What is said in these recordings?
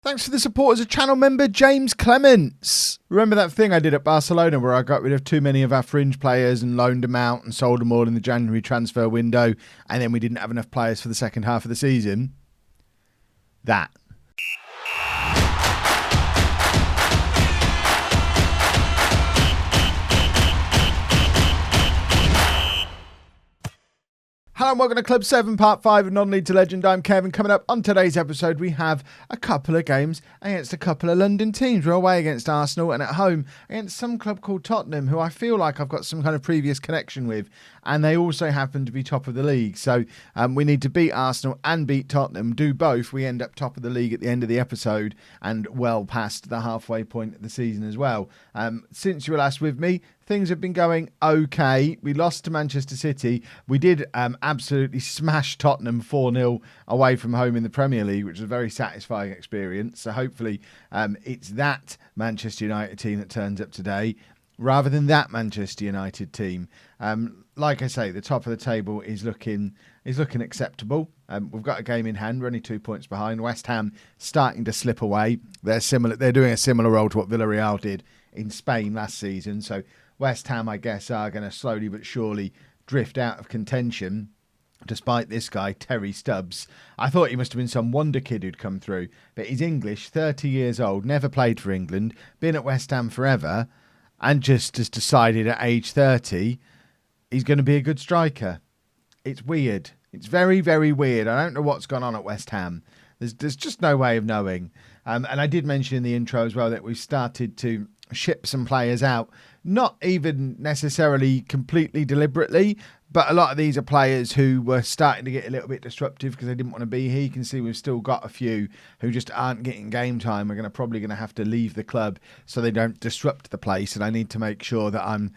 Thanks for the support as a channel member, James Clements. Remember that thing I did at Barcelona where I got rid of too many of our fringe players and loaned them out and sold them all in the January transfer window, and then we didn't have enough players for the second half of the season? That. Hello and welcome to Club 7, Part 5 of Non-League to Legend. I'm Kevin. Coming up on today's episode, we have a couple of games against a couple of London teams. We're away against Arsenal and at home against some club called Tottenham, who I feel like I've got some kind of previous connection with, and they also happen to be top of the league. So we need to beat Arsenal and beat Tottenham. Do both, we end up top of the league at the end of the episode and well past the halfway point of the season as well. Since you were last with me, things have been going okay. We lost to Manchester City. We did absolutely smash Tottenham 4-0 away from home in the Premier League, which was a very satisfying experience. So hopefully it's that Manchester United team that turns up today rather than that Manchester United team. Like I say, the top of the table is looking acceptable. We've got a game in hand. We're only 2 points behind. West Ham starting to slip away. They're doing a similar role to what Villarreal did in Spain last season. So West Ham, I guess, are going to slowly but surely drift out of contention, despite this guy, Terry Stubbs. I thought he must have been some wonder kid who'd come through, but he's English, 30 years old, never played for England, been at West Ham forever, and just has decided at age 30 he's going to be a good striker. It's weird. It's very, very weird. I don't know what's gone on at West Ham. There's just no way of knowing. And I did mention in the intro as well that we've started to ship some players out, not even necessarily completely deliberately, but a lot of these are players who were starting to get a little bit disruptive because they didn't want to be here. You can see we've still got a few who just aren't getting game time. We're probably going to have to leave the club so they don't disrupt the place, and I need to make sure that I'm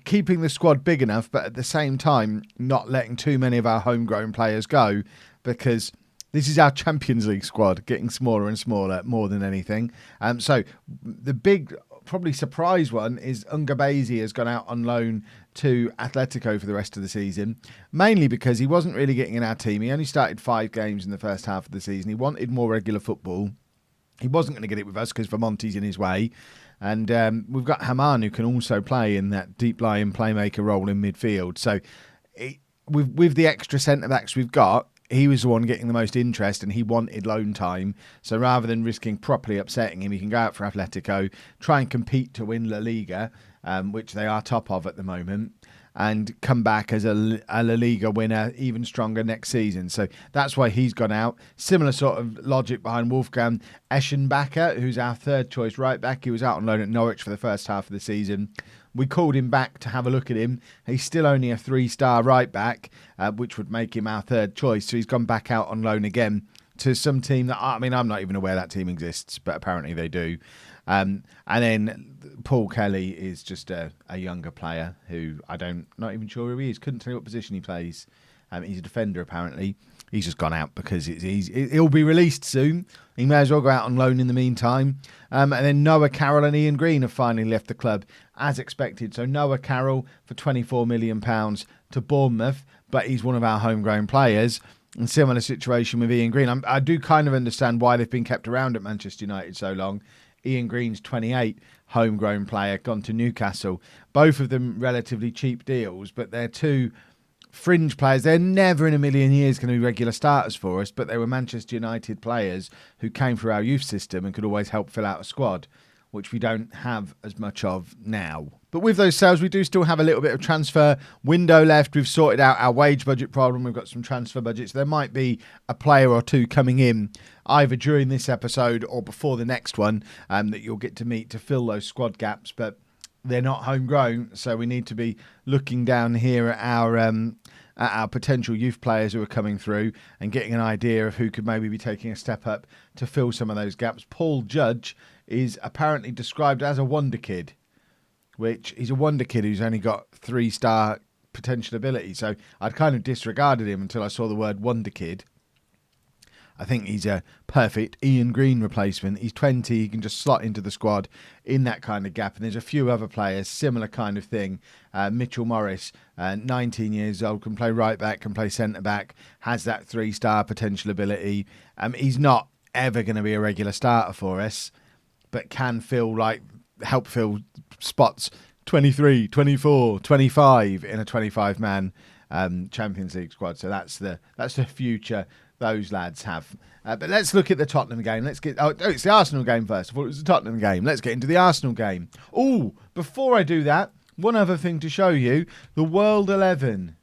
keeping the squad big enough, but at the same time not letting too many of our homegrown players go, because this is our Champions League squad, getting smaller and smaller more than anything. So the big, probably surprise one is Ungabezi has gone out on loan to Atletico for the rest of the season, mainly because he wasn't really getting in our team. He only started 5 games in the first half of the season. He wanted more regular football. He wasn't going to get it with us because Vermonti's in his way. And we've got Haman, who can also play in that deep-lying playmaker role in midfield. So with the extra centre-backs we've got, he was the one getting the most interest and he wanted loan time. So rather than risking properly upsetting him, he can go out for Atletico, try and compete to win La Liga, which they are top of at the moment, and come back as a La Liga winner even stronger next season. So that's why he's gone out. Similar sort of logic behind Wolfgang Eschenbacher, who's our third choice right back. He was out on loan at Norwich for the first half of the season. We called him back to have a look at him. He's still only a 3-star right back, which would make him our third choice. So he's gone back out on loan again to some team that, I'm not even aware that team exists, but apparently they do. And then Paul Kelly is just a younger player who not even sure who he is. Couldn't tell you what position he plays. He's a defender apparently. He's just gone out because he'll be released soon. He may as well go out on loan in the meantime. And then Noah Carroll and Ian Green have finally left the club as expected. So Noah Carroll for £24 million to Bournemouth, but he's one of our homegrown players. And similar situation with Ian Green. I do kind of understand why they've been kept around at Manchester United so long. Ian Green's 28, homegrown player, gone to Newcastle. Both of them relatively cheap deals, but they're two fringe players. They're never in a million years going to be regular starters for us, but they were Manchester United players who came through our youth system and could always help fill out a squad, which we don't have as much of now. But with those sales, we do still have a little bit of transfer window left. We've sorted out our wage budget problem. We've got some transfer budgets. There might be a player or two coming in either during this episode or before the next one that you'll get to meet to fill those squad gaps, but they're not homegrown, so we need to be looking down here at our potential youth players who are coming through and getting an idea of who could maybe be taking a step up to fill some of those gaps. Paul Judge is apparently described as a wonder kid, which he's a wonder kid who's only got 3-star potential ability. So I'd kind of disregarded him until I saw the word wonder kid. I think he's a perfect Ian Green replacement. He's 20, he can just slot into the squad in that kind of gap. And there's a few other players, similar kind of thing. Mitchell Morris, 19 years old, can play right back, can play centre back, has that 3-star potential ability. He's not ever going to be a regular starter for us, but can help fill spots 23, 24, 25 in a 25-man Champions League squad. So that's the future those lads have. But let's look at the Tottenham game. It's the Arsenal game first. I thought it was the Tottenham game. Let's get into the Arsenal game. Oh, before I do that, one other thing to show you, the World 11.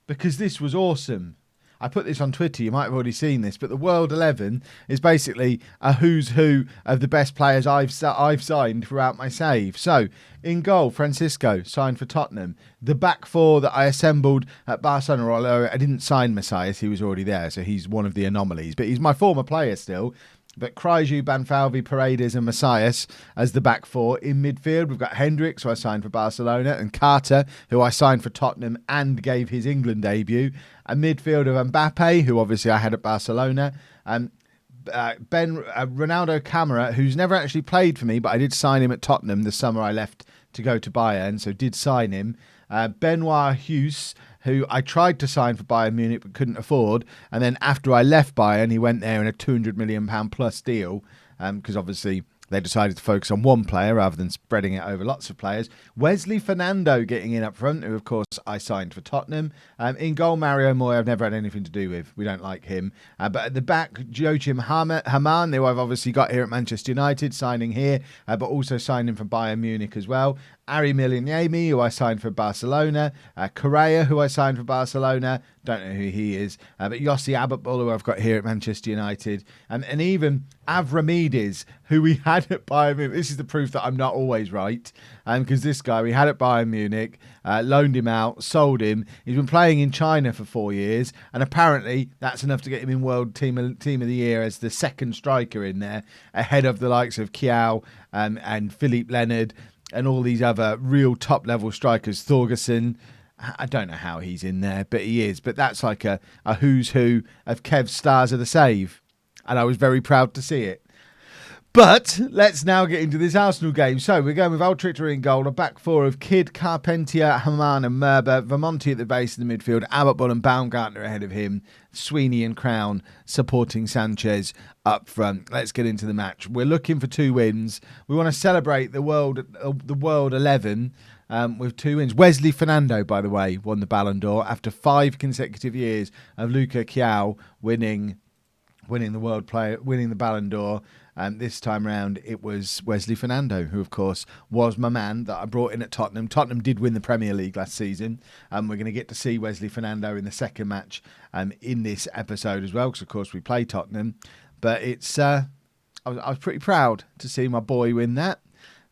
Because this was awesome. I put this on Twitter, you might have already seen this, but the World 11 is basically a who's who of the best players I've signed throughout my save. So, in goal, Francisco, signed for Tottenham. The back four that I assembled at Barcelona, although I didn't sign Messias, he was already there, so he's one of the anomalies. But he's my former player still. But Kraju, Banfalvi, Paredes and Messias as the back four. In midfield, we've got Hendricks, who I signed for Barcelona, and Carter, who I signed for Tottenham and gave his England debut. A midfield of Mbappe, who obviously I had at Barcelona. Ronaldo Camara, who's never actually played for me, but I did sign him at Tottenham the summer I left to go to Bayern, so did sign him. Benoit Hughes, who I tried to sign for Bayern Munich but couldn't afford. And then after I left Bayern, he went there in a £200 million plus deal because obviously they decided to focus on one player rather than spreading it over lots of players. Wesley Fernando getting in up front, who, of course, I signed for Tottenham. In goal, Mario Moy, I've never had anything to do with. We don't like him. But at the back, Joachim Hamann, who I've obviously got here at Manchester United, signing here, but also signing from Bayern Munich as well. Ari Milianiemi, who I signed for Barcelona. Correa, who I signed for Barcelona. Don't know who he is. But Yossi Abitbol, who I've got here at Manchester United. And even Avramides, who we had at Bayern Munich. This is the proof that I'm not always right. Because this guy we had at Bayern Munich, loaned him out, sold him. He's been playing in China for 4 years. And apparently that's enough to get him in World Team of the Year as the second striker in there, ahead of the likes of Kiao and Philippe Leonard and all these other real top-level strikers. Thorgerson, I don't know how he's in there, but he is. But that's like a who's who of Kev's stars of the save. And I was very proud to see it. But let's now get into this Arsenal game. So we're going with Altrichter in goal, a back four of Kidd, Carpentier, Hamann and Merber, Vermonti at the base of the midfield, Abitbol and Baumgartner ahead of him, Sweeney and Crown supporting Sanchez up front. Let's get into the match. We're looking for 2 wins. We want to celebrate the World 11 with 2 wins. Wesley Fernando, by the way, won the Ballon d'Or after 5 consecutive years of Luca Kiao winning the Ballon d'Or. This time round, it was Wesley Fernando, who, of course, was my man that I brought in at Tottenham. Tottenham did win the Premier League last season. We're going to get to see Wesley Fernando in the second match in this episode as well, because, of course, we play Tottenham. But it's I was pretty proud to see my boy win that.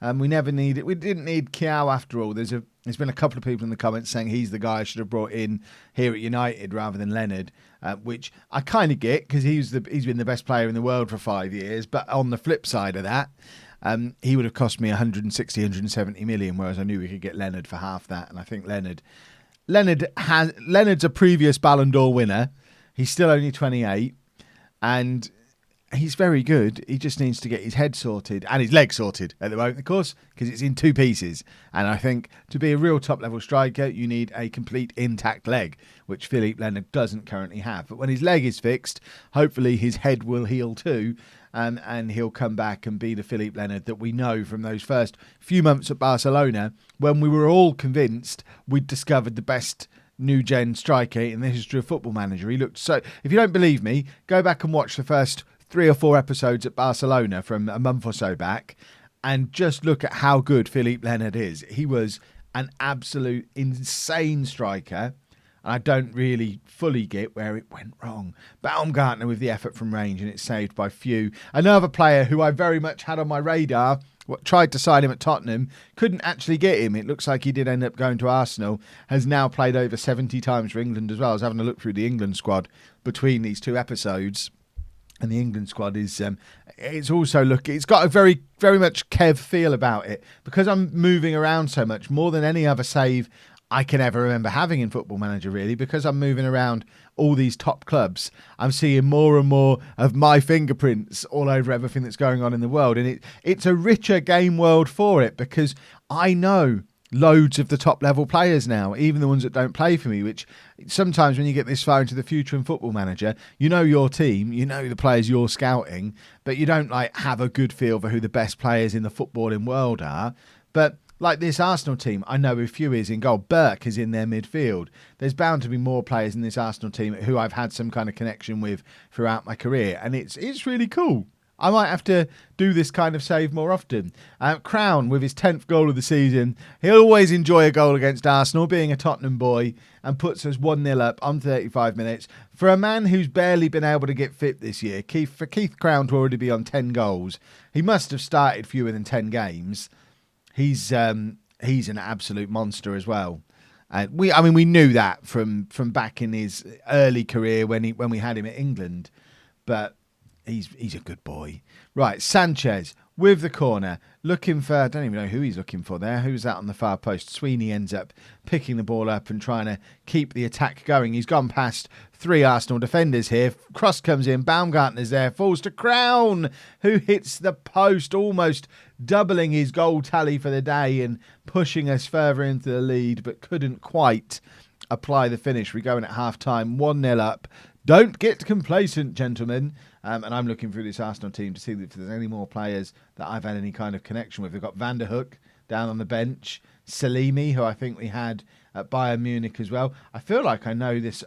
We didn't need Kiao after all. There's been a couple of people in the comments saying he's the guy I should have brought in here at United rather than Leonard, which I kind of get because he's been the best player in the world for 5 years. But on the flip side of that, he would have cost me 160, 170 million, whereas I knew we could get Leonard for half that. And I think Leonard's a previous Ballon d'Or winner. He's still only 28, and he's very good. He just needs to get his head sorted and his leg sorted at the moment, of course, because it's in 2 pieces. And I think to be a real top-level striker, you need a complete intact leg, which Philippe Leonard doesn't currently have. But when his leg is fixed, hopefully his head will heal too, and he'll come back and be the Philippe Leonard that we know from those first few months at Barcelona, when we were all convinced we'd discovered the best new-gen striker in the history of Football Manager. He looked so... If you don't believe me, go back and watch the first 3 or 4 episodes at Barcelona from a month or so back and just look at how good Philippe Leonard is. He was an absolute insane striker, and I don't really fully get where it went wrong. Baumgartner with the effort from range, and it's saved by few. Another player who I very much had on my radar, tried to sign him at Tottenham, couldn't actually get him. It looks like he did end up going to Arsenal, has now played over 70 times for England as well. I was having a look through the England squad between these 2 episodes. And the England squad is, it's got a very, very much Kev feel about it. Because I'm moving around so much, more than any other save I can ever remember having in Football Manager, really. Because I'm moving around all these top clubs, I'm seeing more and more of my fingerprints all over everything that's going on in the world. And it's a richer game world for it, because I know loads of the top level players now, even the ones that don't play for me, which sometimes when you get this far into the future in Football Manager, you know your team, you know the players you're scouting, but you don't like have a good feel for who the best players in the footballing world are. But like this Arsenal team, I know a few is in goal. Burke is in their midfield. There's bound to be more players in this Arsenal team who I've had some kind of connection with throughout my career, and it's really cool. I might have to do this kind of save more often. Crown, with his 10th goal of the season, he'll always enjoy a goal against Arsenal, being a Tottenham boy, and puts us 1-0 up on 35 minutes. For a man who's barely been able to get fit this year, for Keith Crown to already be on 10 goals, he must have started fewer than 10 games. He's an absolute monster as well. We knew that from back in his early career when we had him at England, but he's a good boy. Right, Sanchez with the corner, looking for, I don't even know who he's looking for there. Who's that on the far post? Sweeney ends up picking the ball up and trying to keep the attack going. He's gone past 3 Arsenal defenders here. Cross comes in, Baumgartner's there, falls to Crown, who hits the post, almost doubling his goal tally for the day and pushing us further into the lead, but couldn't quite apply the finish. We're going at half-time, 1-0 up. Don't get complacent, gentlemen. And I'm looking through this Arsenal team to see if there's any more players that I've had any kind of connection with. We've got Van der Hoek down on the bench. Salimi, who I think we had at Bayern Munich as well. I feel like I know this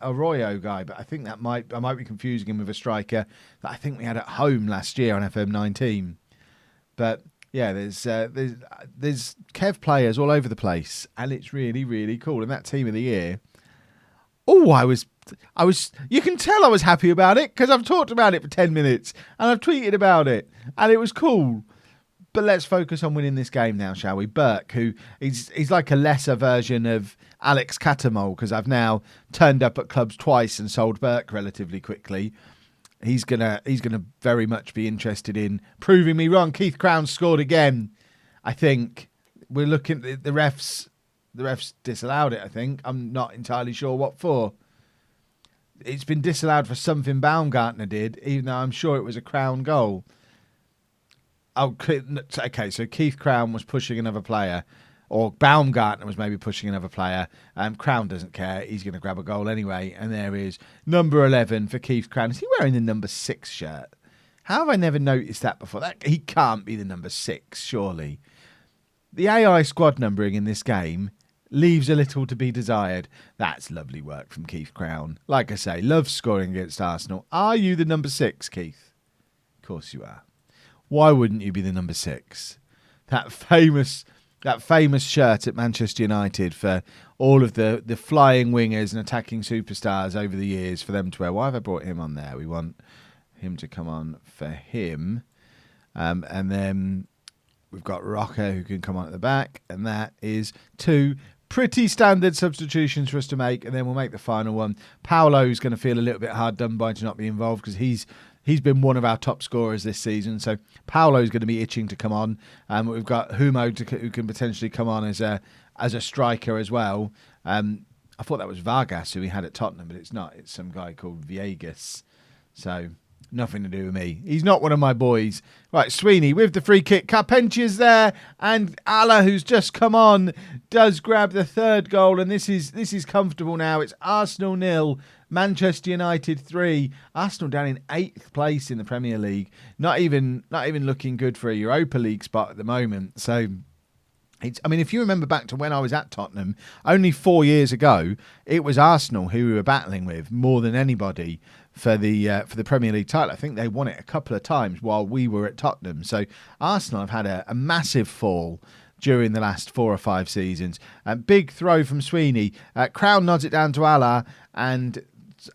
Arroyo guy, but I think I might be confusing him with a striker that I think we had at home last year on FM19. But yeah, there's Kev players all over the place, and it's really, really cool. And that team of the year, I was. You can tell I was happy about it because I've talked about it for 10 minutes and I've tweeted about it, and it was cool. But let's focus on winning this game now, shall we? Burke, who he's like a lesser version of Alex Catamol, because I've now turned up at clubs twice and sold Burke relatively quickly. He's gonna very much be interested in proving me wrong. Keith Crown scored again. I think we're looking. The refs disallowed it. I think I'm not entirely sure what for. It's been disallowed for something Baumgartner did, even though I'm sure it was a Crown goal. Oh, okay, so Keith Crown was pushing another player, or Baumgartner was maybe pushing another player. Crown doesn't care. He's going to grab a goal anyway. And there is number 11 for Keith Crown. Is he wearing the number 6 shirt? How have I never noticed that before? He can't be the number 6, surely. The AI squad numbering in this game leaves a little to be desired. That's lovely work from Keith Crown. Like I say, loves scoring against Arsenal. Are you the number 6, Keith? Of course you are. Why wouldn't you be the number 6? That famous shirt at Manchester United for all of the flying wingers and attacking superstars over the years for them to wear. Why have I brought him on there? We want him to come on for him. And then we've got Rocker who can come on at the back. And that is 2 pretty standard substitutions for us to make, and then we'll make the final one. Paolo's going to feel a little bit hard done by to not be involved because he's been one of our top scorers this season. So Paolo's going to be itching to come on. We've got Humo who can potentially come on as a striker as well. I thought that was Vargas who we had at Tottenham, but it's not. It's some guy called Viegas. So nothing to do with me. He's not one of my boys. Right, Sweeney with the free kick. Carpentier's there, and Allah, who's just come on, does grab the 3rd goal, and this is comfortable now. It's Arsenal 0, Manchester United 3. Arsenal down in 8th place in the Premier League. Not even looking good for a Europa League spot at the moment. So if you remember back to when I was at Tottenham, only 4 years ago, it was Arsenal who we were battling with more than anybody for the Premier League title. I think they won it a couple of times while we were at Tottenham. So Arsenal have had a massive fall during the last 4 or 5 seasons. Big throw from Sweeney. Crown nods it down to Allah, and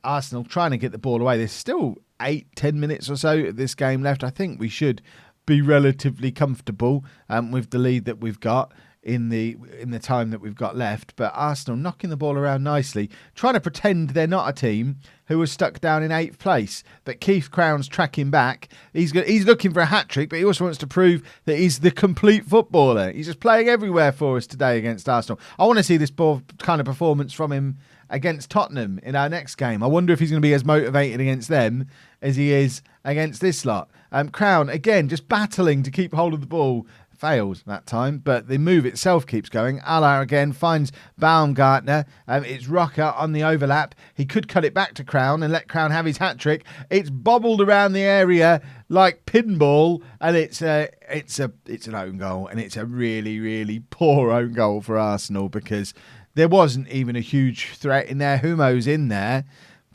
Arsenal trying to get the ball away. There's still 8-10 minutes or so of this game left. I think we should be relatively comfortable with the lead that we've got in the time that we've got left. But Arsenal knocking the ball around nicely, trying to pretend they're not a team who was stuck down in 8th place. But Keith Crown's tracking back. He's looking for a hat-trick, but he also wants to prove that he's the complete footballer. He's just playing everywhere for us today against Arsenal. I want to see this kind of performance from him against Tottenham in our next game. I wonder if he's going to be as motivated against them as he is against this lot. Crown, again, just battling to keep hold of the ball. fails that time, but the move itself keeps going. Allah again finds Baumgartner. It's Rocker on the overlap. He could cut it back to Crown and let Crown have his hat-trick. It's bobbled around the area like pinball, and it's an own goal, and it's a really, really poor own goal for Arsenal because there wasn't even a huge threat in there. Humo's in there,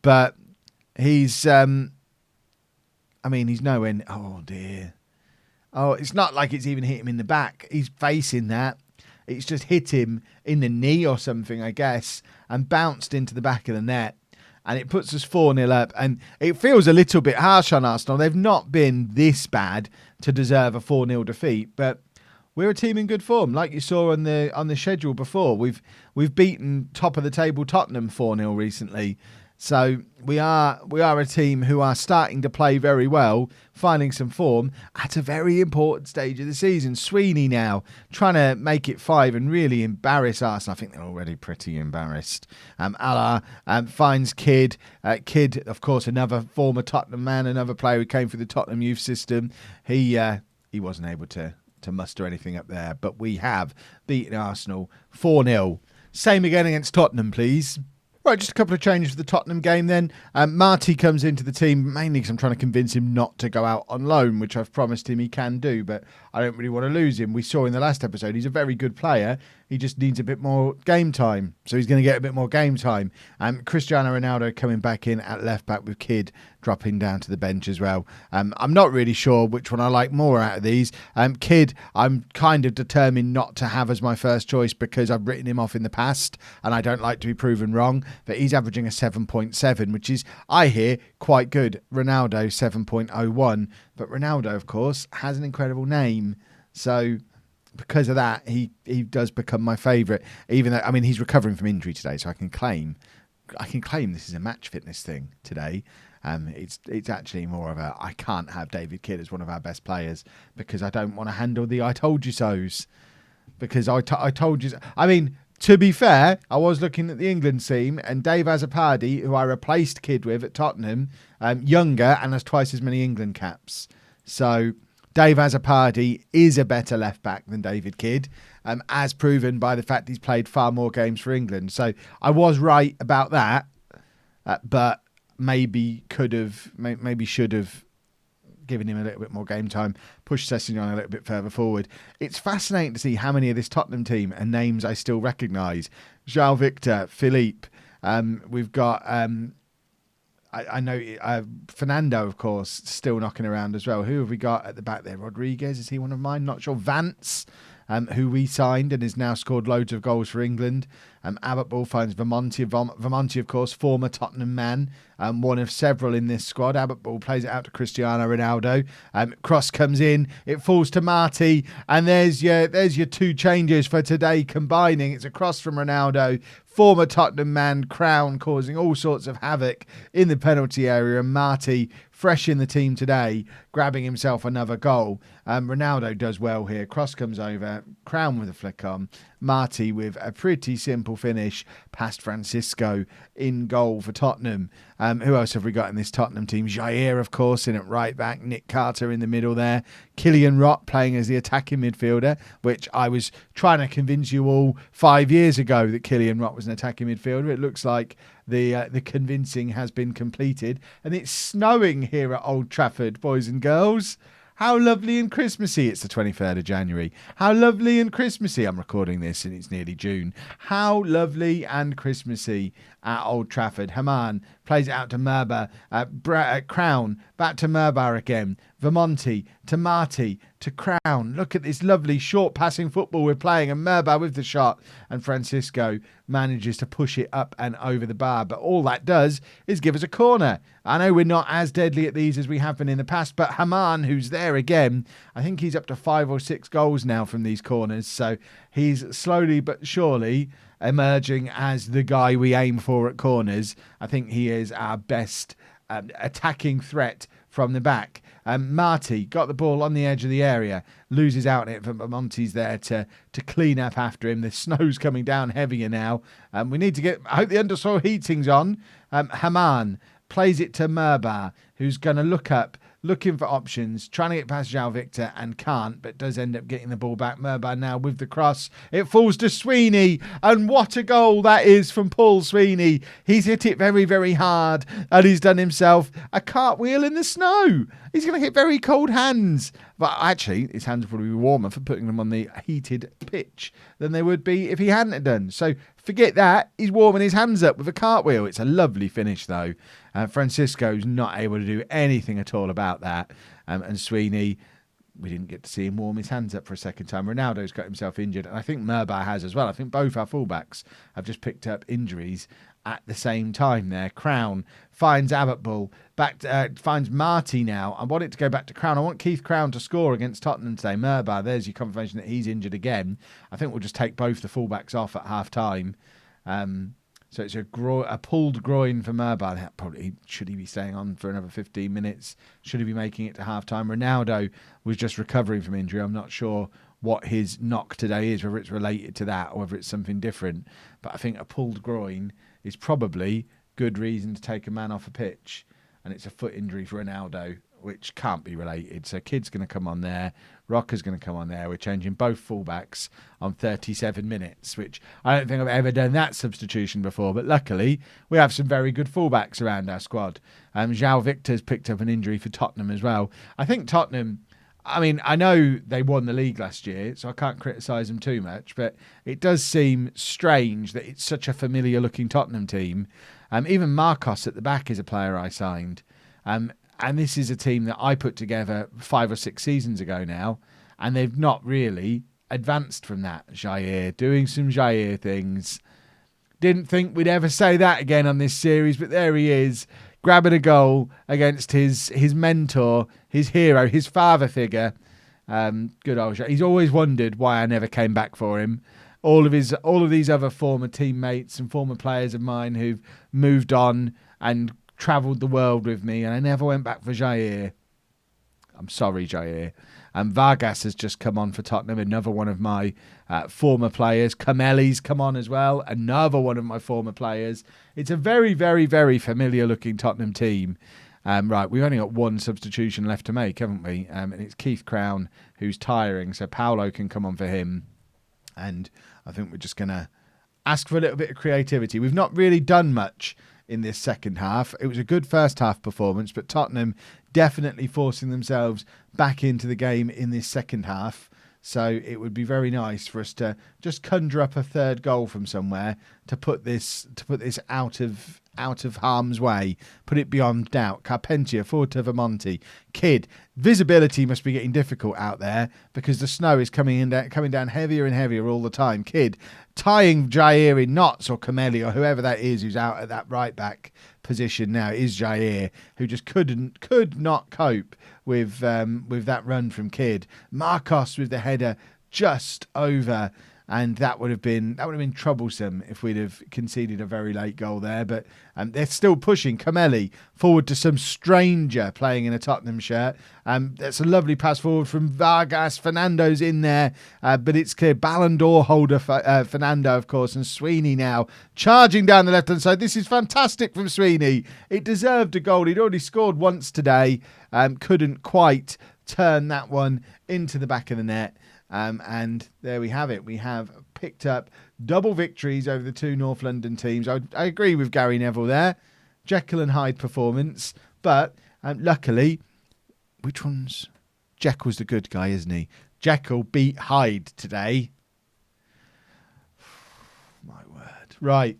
but he's he's nowhere. Oh dear. Oh, it's not like it's even hit him in the back. He's facing that. It's just hit him in the knee or something, I guess, and bounced into the back of the net. And it puts us 4-0 up. And it feels a little bit harsh on Arsenal. They've not been this bad to deserve a 4-0 defeat. But we're a team in good form. Like you saw on the schedule before, we've beaten top of the table Tottenham 4-0 recently. So we are a team who are starting to play very well, finding some form at a very important stage of the season. Sweeney now trying to make it 5 and really embarrass Arsenal. I think they're already pretty embarrassed. Allah finds Kidd. Kidd, of course, another former Tottenham man, another player who came through the Tottenham youth system. He wasn't able to muster anything up there, but we have beaten Arsenal 4-0. Same again against Tottenham, please. Right, just a couple of changes for the Tottenham game then. Marty comes into the team mainly because I'm trying to convince him not to go out on loan, which I've promised him he can do, but I don't really want to lose him. We saw in the last episode he's a very good player. He just needs a bit more game time. So he's going to get a bit more game time. Cristiano Ronaldo coming back in at left back with Kidd dropping down to the bench as well. I'm not really sure which one I like more out of these. Kidd, I'm kind of determined not to have as my first choice because I've written him off in the past and I don't like to be proven wrong. But he's averaging a 7.7, which is, I hear, quite good. Ronaldo, 7.01. But Ronaldo, of course, has an incredible name. So because of that, he does become my favourite. Even though, he's recovering from injury today, so I can claim this is a match fitness thing today. It's actually more of a, I can't have David Kidd as one of our best players because I don't want to handle the I told you so's. Because I told you so. To be fair, I was looking at the England team and Dave Azzopardi, who I replaced Kidd with at Tottenham, younger and has twice as many England caps. So Dave Azzopardi is a better left back than David Kidd, as proven by the fact he's played far more games for England. So I was right about that, but maybe should have given him a little bit more game time, push Sessegnon a little bit further forward. It's fascinating to see how many of this Tottenham team are names I still recognise. João Victor, Philippe. We've got, I know Fernando, of course, still knocking around as well. Who have we got at the back there? Rodriguez, is he one of mine? Not sure. Vance, who we signed and has now scored loads of goals for England. Abbott Ball finds Vermonti. Vermonti, of course, former Tottenham man, one of several in this squad. Abbott Ball plays it out to Cristiano Ronaldo. Cross comes in, it falls to Marty, and there's your two changes for today combining. It's a cross from Ronaldo, former Tottenham man, Crown, causing all sorts of havoc in the penalty area, and Marty, fresh in the team today, grabbing himself another goal. Ronaldo does well here. Cross comes over, Crown with a flick on, Marty with a pretty simple finish past Francisco in goal for Tottenham. Who else have we got in this Tottenham team? Jair, of course, in at right back. Nick Carter in the middle there. Killian Rott playing as the attacking midfielder, which I was trying to convince you all 5 years ago that Killian Rott was an attacking midfielder. It looks like the convincing has been completed. And it's snowing here at Old Trafford, boys and girls. How lovely and Christmassy. It's the 23rd of January. How lovely and Christmassy. I'm recording this and it's nearly June. How lovely and Christmassy at Old Trafford. Haman plays it out to Merba. Crown back to Merba again. Vermonti to Marty to Crown. Look at this lovely short passing football we're playing, and Merba with the shot, and Francisco manages to push it up and over the bar. But all that does is give us a corner. I know we're not as deadly at these as we have been in the past, but Haman, who's there again, I think he's up to 5 or 6 goals now from these corners. So he's slowly but surely emerging as the guy we aim for at corners. I think he is our best attacking threat from the back. Marty got the ball on the edge of the area, loses out on it, but Monty's there to clean up after him. The snow's coming down heavier now. We need to I hope the undersoil heating's on. Haman plays it to Merba, who's going to look up looking for options, trying to get past João Victor and can't, but does end up getting the ball back. Murba now with the cross. It falls to Sweeney, and what a goal that is from Paul Sweeney. He's hit it very, very hard, and he's done himself a cartwheel in the snow. He's going to hit very cold hands. But actually, his hands would probably be warmer for putting them on the heated pitch than they would be if he hadn't have done. So forget that. He's warming his hands up with a cartwheel. It's a lovely finish, though. Francisco's not able to do anything at all about that. And Sweeney, we didn't get to see him warm his hands up for a second time. Ronaldo's got himself injured, and I think Murba has as well. I think both our fullbacks have just picked up injuries at the same time there. Crown finds Abbottbull, finds Marty now. I want it to go back to Crown. I want Keith Crown to score against Tottenham today. Murba, there's your confirmation that he's injured again. I think we'll just take both the fullbacks off at half-time. So it's a pulled groin for Murba. Probably should he be staying on for another 15 minutes? Should he be making it to half-time? Ronaldo was just recovering from injury. I'm not sure what his knock today is, whether it's related to that or whether it's something different. But I think a pulled groin is probably good reason to take a man off a pitch. And it's a foot injury for Ronaldo, which can't be related. So Kid's going to come on there. Rocker's going to come on there. We're changing both fullbacks on 37 minutes, which I don't think I've ever done that substitution before. But luckily, we have some very good fullbacks around our squad. João Victor's picked up an injury for Tottenham as well. I think Tottenham, I mean, I know they won the league last year, so I can't criticise them too much, but it does seem strange that it's such a familiar-looking Tottenham team. Even Marcos at the back is a player I signed. And this is a team that I put together 5 or 6 seasons ago now, and they've not really advanced from that. Jair, doing some Jair things. Didn't think we'd ever say that again on this series, but there he is, grabbing a goal against his mentor, his hero, his father figure. Good old Jair. He's always wondered why I never came back for him. All of these other former teammates and former players of mine who've moved on and travelled the world with me, and I never went back for Jair. I'm sorry, Jair. And Vargas has just come on for Tottenham, another one of my former players. Kameli's come on as well, another one of my former players. It's a very, very, very familiar-looking Tottenham team. Right, we've only got one substitution left to make, haven't we? And it's Keith Crown who's tiring, so Paolo can come on for him. And I think we're just going to ask for a little bit of creativity. We've not really done much in this second half. It was a good first half performance, but Tottenham definitely forcing themselves back into the game in this second half. So it would be very nice for us to just conjure up a third goal from somewhere to put this out of harm's way, put it beyond doubt. Carpentier forward to Vermonti. Kidd, visibility must be getting difficult out there because the snow is coming down heavier and heavier all the time. Kidd tying Jair in knots, or Kameli, or whoever that is who's out at that right back position now. It is Jair, who just could not cope with that run from Kidd. Marcos with the header just over, and that would have been troublesome if we'd have conceded a very late goal there. But they're still pushing. Kameli forward to some stranger playing in a Tottenham shirt. That's a lovely pass forward from Vargas. Fernando's in there, but it's clear. Ballon d'Or holder Fernando, of course, and Sweeney now charging down the left-hand side. This is fantastic from Sweeney. It deserved a goal. He'd already scored once today. Couldn't quite turn that one into the back of the net. And there we have it. We have picked up double victories over the two North London teams. I agree with Gary Neville there. Jekyll and Hyde performance. But luckily, which one's... Jekyll's the good guy, isn't he? Jekyll beat Hyde today. My word. Right.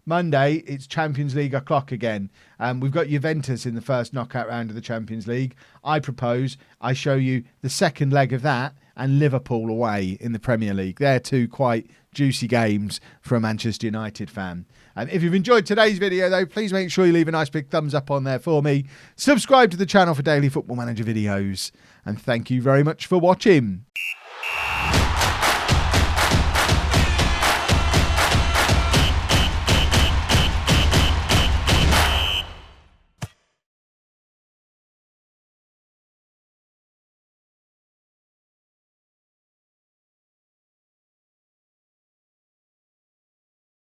Monday, it's Champions League o'clock again. We've got Juventus in the first knockout round of the Champions League. I propose I show you the second leg of that and Liverpool away in the Premier League. They're two quite juicy games for a Manchester United fan. And if you've enjoyed today's video, though, please make sure you leave a nice big thumbs up on there for me. Subscribe to the channel for daily Football Manager videos. And thank you very much for watching.